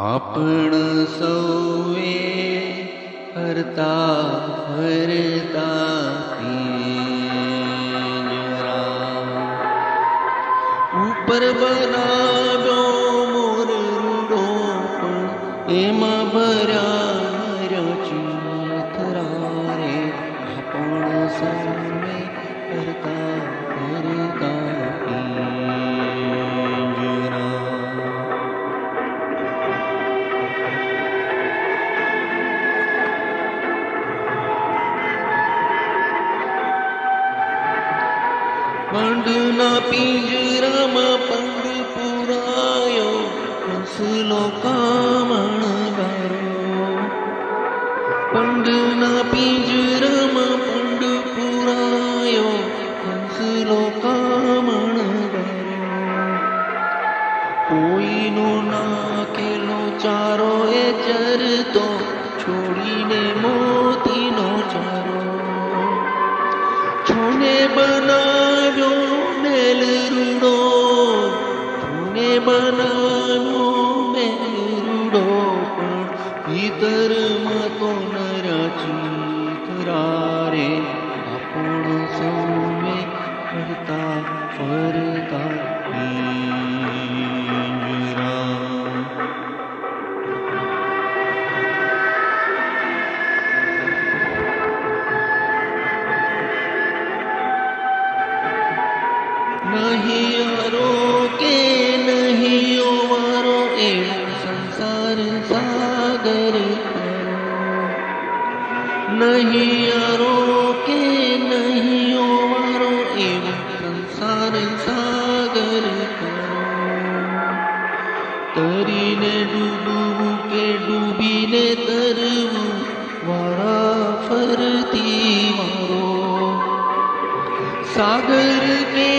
आपण સૌએ હરતા ફરતા પિંજરા ઉપર બનાવ્યો મોર રૂડો પણ એમાં ભર્યા ચિથરા રે आपण સૌએ હરતા ફરતા પિંજરા પંડના પિંજરામાં પંડ પુરાયો હંસલો કામણગારો પંડના પિંજરામાં પંડ પુરાયો હંસલો કામણગારો કોઈનો નાખેલો ચારો એ ચરતો છોડીને મોતીનો ચારો છોને બનાવ્યો મેલ રૂડો છોને બનાવ્યો મેલ રૂડો પણ ભીતરમાં તો નરા ચિથરા રે आपण સૌએ ફરતા ફરતા પિંજરા નહીં આરો કે નહીં ઓવારો એવો સંસાર સાગર ખરો નહીં આરો કે નહીં ઓવારો એવો સંસાર સાગર ખરો તરીને ડૂબવું કે ડૂબીને તરવું વારા ફરતી મારો સાગર કે